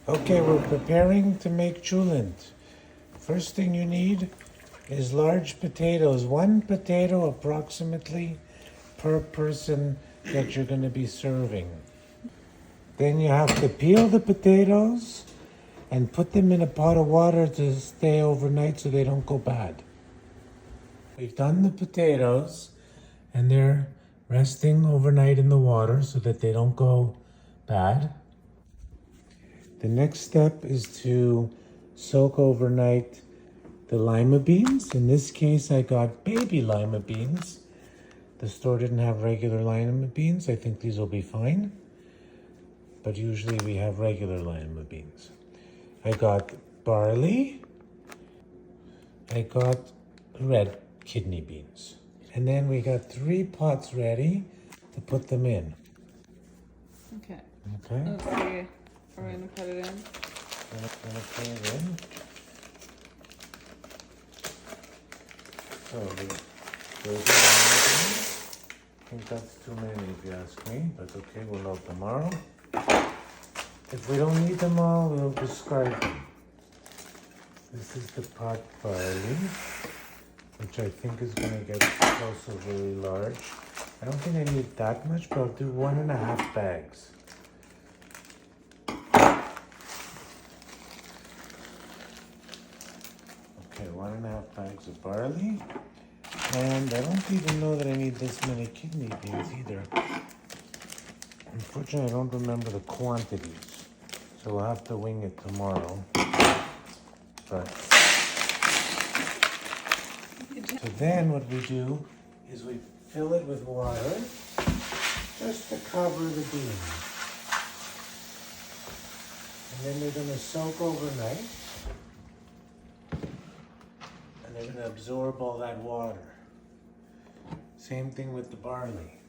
Okay, we're preparing to make cholent. First thing you need is large potatoes. One potato approximately per person that you're going to be serving. Then you have to peel the potatoes and put them in a pot of water to stay overnight so they don't go bad. We've done the potatoes and they're resting overnight in the water so that they don't go bad. The next step is to soak overnight the lima beans. In this case, I got baby lima beans. The store didn't have regular lima beans. I think these will be fine. But usually we have regular lima beans. I got barley. I got red kidney beans. And then we got 3 pots ready to put them in. Okay. Okay? Let's see. We're gonna put it in. Gonna put it in. So I think that's too many if you ask me, but okay, we'll know tomorrow. If we don't need them all, we'll discard them. This is the pot barley, which I think is gonna get also really large. I don't think I need that much, but I'll do 1.5 bags. Okay, 1.5 bags of barley. And I don't even know that I need this many kidney beans either. Unfortunately, I don't remember the quantities. So we'll have to wing it tomorrow. But so then what we do is we fill it with water just to cover the beans. And then they're going to soak overnight. And they're going to absorb all that water. Same thing with the barley.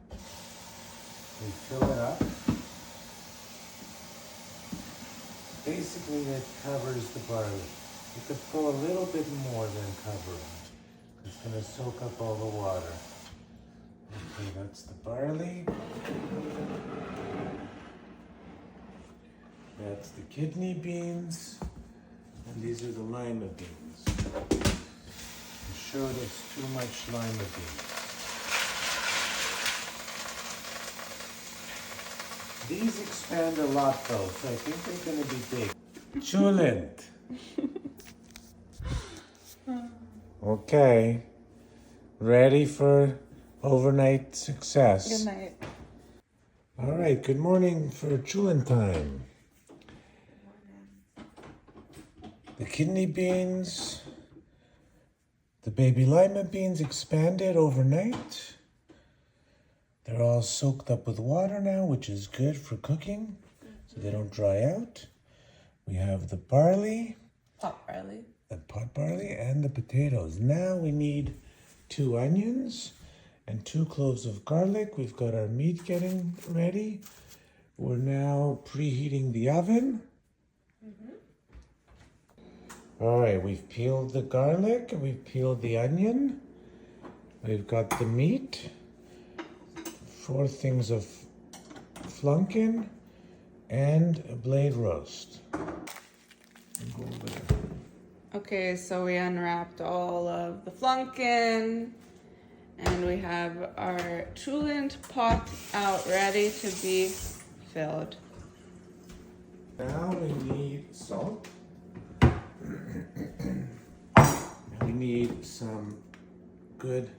We fill it up. Basically, that covers the barley. You could pour a little bit more than covering. It's going to soak up all the water. Okay, that's the barley. That's the kidney beans. And these are the lima beans. I'm sure that's too much lima beans. These expand a lot though, so I think they're going to be big. Cholent. Okay. Ready for overnight success. Good night. All right, good morning for cholent time. The kidney beans, the baby lima beans expanded overnight. They're all soaked up with water now, which is good for cooking, so they don't dry out. We have the barley, Pot barley. the pot barley, and the potatoes. Now we need 2 onions and 2 cloves of garlic. We've got our meat getting ready. We're now preheating the oven. All right, we've peeled the garlic and we've peeled the onion. We've got the meat. 4 things of flunkin and a blade roast. Okay, so we unwrapped all of the flunkin, and we have our cholent pot out ready to be filled. Now we need salt. We need some good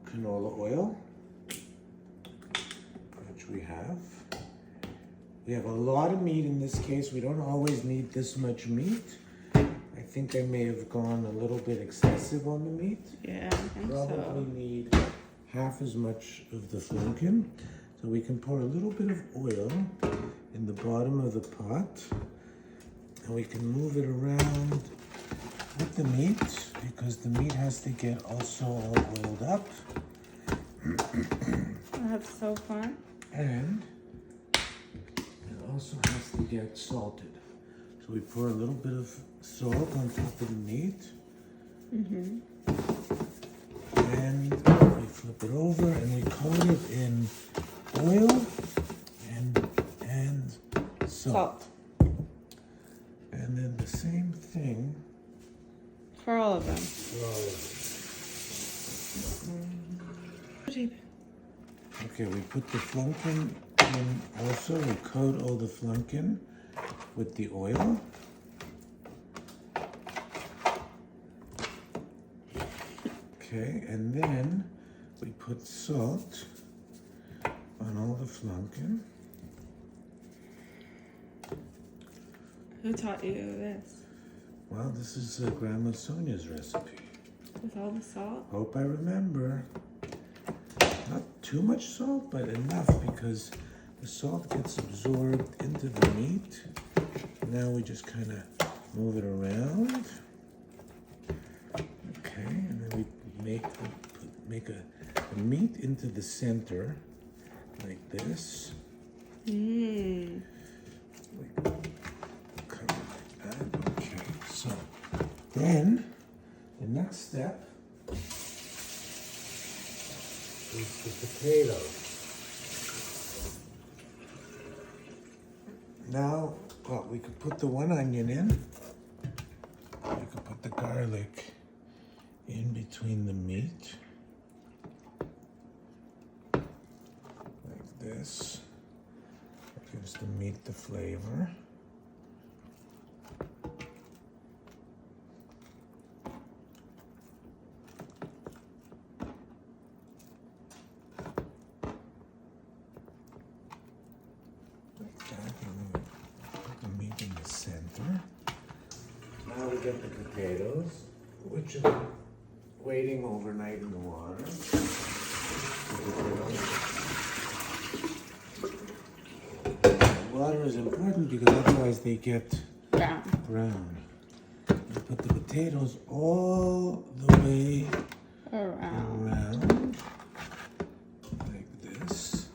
canola oil, which we have. We have a lot of meat in this case. We don't always need this much meat. I think I may have gone a little bit excessive on the meat. Yeah, I think Probably so. need half as much of the flunkin. So we can pour a little bit of oil in the bottom of the pot. And we can move it around with the meat because the meat has to get also all oiled up. That's so fun. And it also has to get salted. So we pour a little bit of salt on top of the meat. And we flip it over and we coat it in oil and salt. And then the same thing For all of them. for all of it. Okay, we put the flunkin in also. We coat all the flunkin with the oil. Okay, and then we put salt on all the flunkin. Who taught you this? Well, this is Grandma Sonia's recipe. With all the salt? Hope I remember. Not too much salt, but enough because the salt gets absorbed into the meat. Now we just kind of move it around. Okay, and then we make the meat into the center like this. Mmm. Cover like that. Okay, so then the next step is the potatoes. Now, well, we could put the one onion in. We could put the garlic in between the meat. Like this. That gives the meat the flavor. Like that. And then we put the meat in the center. Now we get the potatoes, which are waiting overnight in the water. Water is important because otherwise they get brown. You put the potatoes all the way around like this.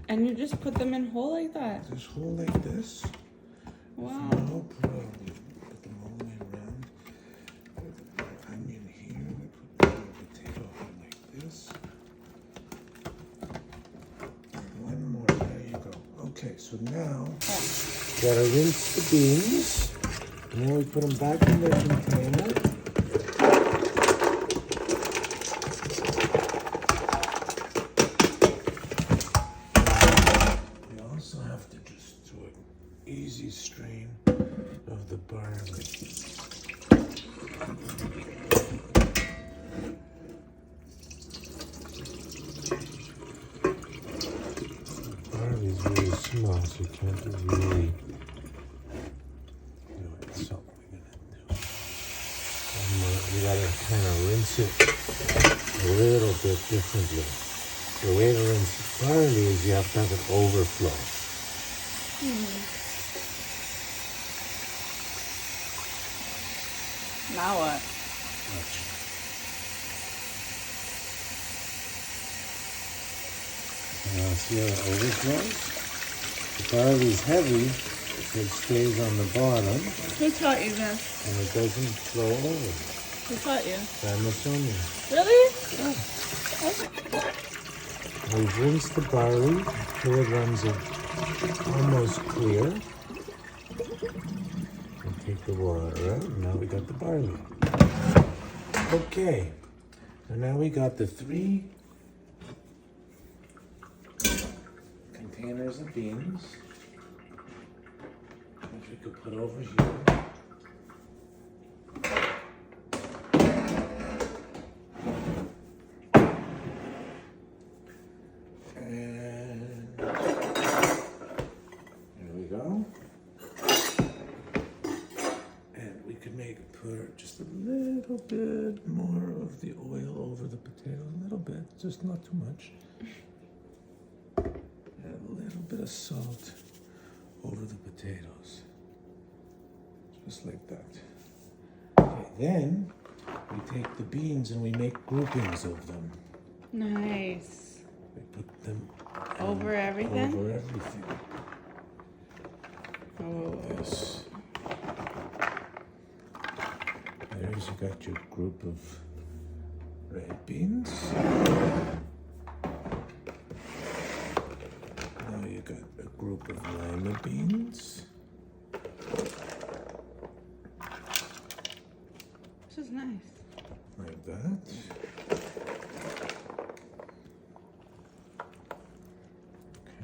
And you just put them in whole like that? Just whole like this. Wow. No problem. Put them all the way around. Put the onion here. We put the potato like this. And one more. There you go. Okay, so now gotta rinse the beans. And then we put them back in their container. We also have to just do an easy strain of the barley. The barley is really small, so you can't really do it. So we're gonna do. We gotta kind of rinse it a little bit differently. The way to rinse barley is you have to have it overflow. Now what? Watch. Now see how it overflows? The barley is heavy, so it stays on the bottom Who taught you this? and it doesn't flow over. Who taught you? Grandma Sonia. Really? We've rinsed the barley until it runs almost clear. And take the water out, and now we got the barley. Okay, so now we got the 3 containers of beans, which we could put over here. And there we go. And we could put just a little bit more of the oil over the potato, a little bit, just not too much. And a little bit of salt over the potatoes, just like that. Okay, then we take the beans and we make groupings of them. Nice. We put them Over everything? Over everything. Oh. This. There's you got your group of red beans. Now you got a group of lima beans. This is nice. Like that.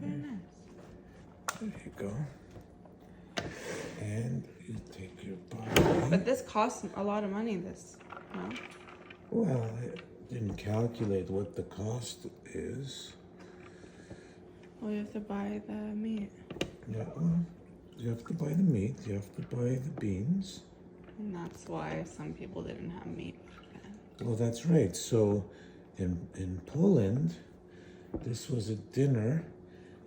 Very nice. There you go. And you take your body. But this costs a lot of money, this, no? Well, I didn't calculate what the cost is. Well, you have to buy the meat. Yeah, well, you have to buy the meat, you have to buy the beans. And that's why some people didn't have meat back then. Well, that's right. So in Poland, this was a dinner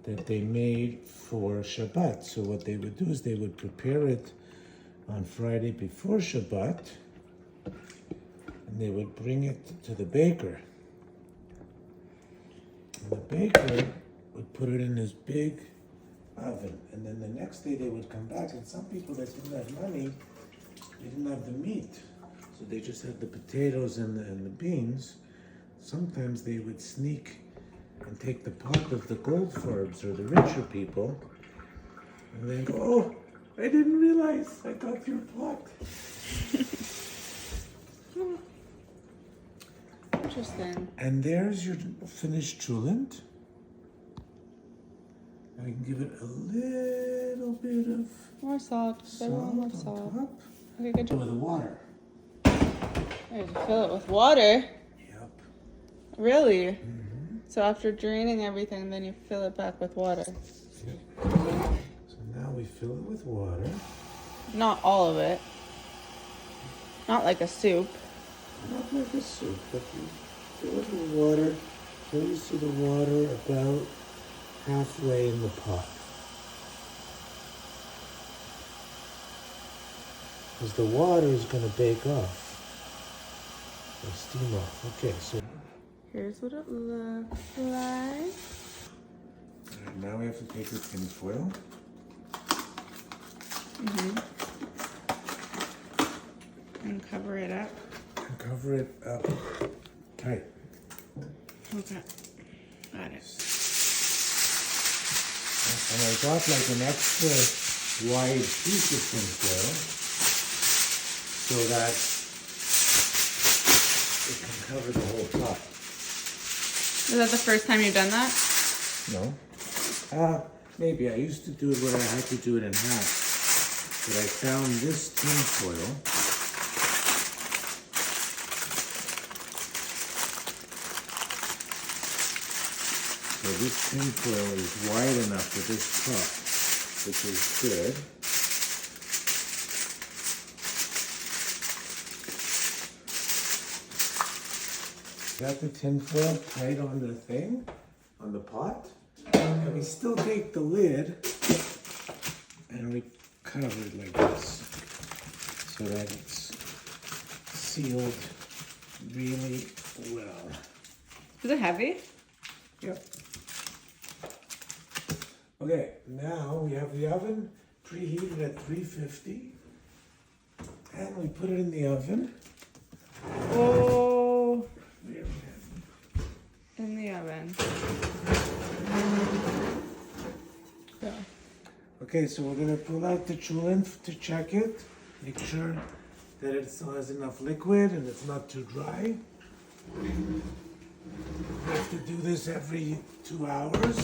that they made for Shabbat. So what they would do is they would prepare it on Friday before Shabbat, and they would bring it to the baker. And the baker would put it in this big oven, and then the next day they would come back, and some people that didn't have money, they didn't have the meat, so they just had the potatoes and the beans. Sometimes they would sneak and take the pot of the goldfarbs or the richer people, and then go, oh, I didn't realize I got your pot. Interesting. And there's your finished cholent. I can give it a little bit of More salt. salt More on salt. top. Okay, good job. With the water. I have to fill it with water. Yep. Really? Mm-hmm. So after draining everything, then you fill it back with water. Yep. So now we fill it with water. Not all of it. Not like a soup. Not like a soup, but you fill it with water till you see the water about halfway in the pot. Because the water is going to bake off. Or steam off. Okay, so Here's what it looks like. now we have to take the tin foil. And cover it up. And cover it up tight. Okay. Got it. And I got like an extra wide piece of tin foil so that it can cover the whole pot. Is that the first time you've done that? No. Maybe I used to do it when I had to do it in half. But I found this tin foil. So this tin foil is wide enough for this cup, which is good. Got the tin foil tight on the thing, on the pot, and we still take the lid and we cover it like this so that it's sealed really well. Is it heavy? Yep. Okay, now we have the oven preheated at 350 and we put it in the oven. Oh, There we have in the oven. Yeah. Okay, so we're gonna pull out the cholent to check it, make sure that it still has enough liquid and it's not too dry. We have to do this every 2 hours.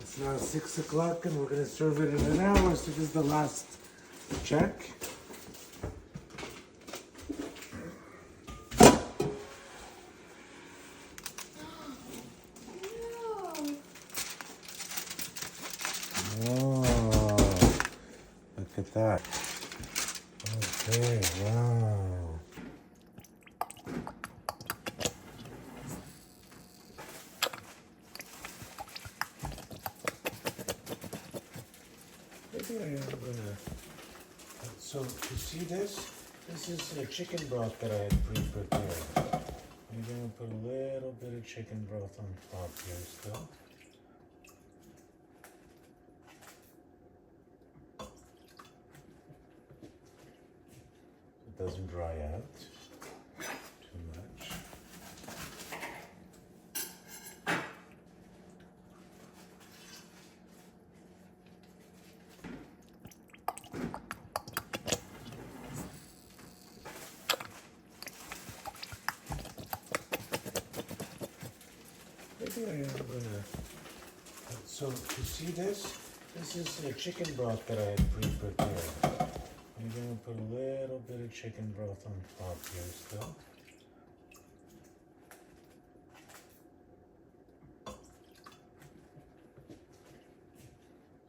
It's now 6 o'clock and we're gonna serve it in an hour, so this is the last check. Oh, look at that. Okay, wow. Maybe I am gonna. So, you see this? This is a chicken broth that I had pre-prepared. I'm gonna put a little bit of chicken broth on top here still. It doesn't dry out too much. So you see this? This is a chicken broth that I had pre-prepared. I'm gonna put a little bit of chicken broth on top here still.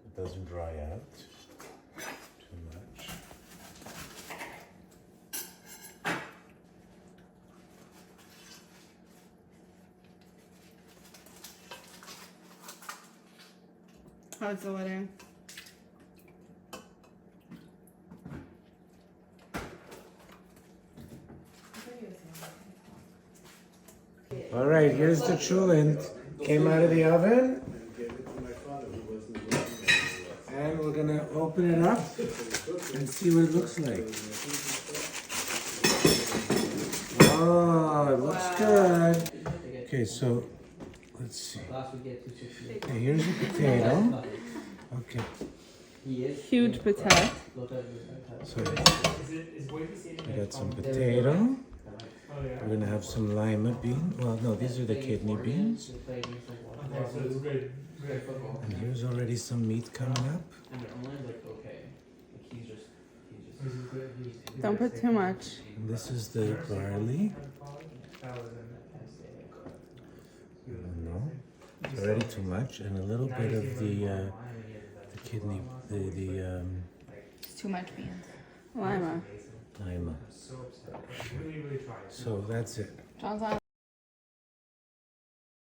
It doesn't dry out too much. How's the wedding? All right, here's the cholent. Came out of the oven. And we're gonna open it up and see what it looks like. Oh, it looks good. Okay, so let's see. Okay, here's a potato. Okay. Huge potato. So we got some potato. We're gonna have some lima bean. Well, no, these are the kidney beans. And here's already some meat coming up. Don't put too much. And this is the barley. No, it's already too much, and a little bit of the kidney, It's too much beans. Lima. lima. So that's it. John's on.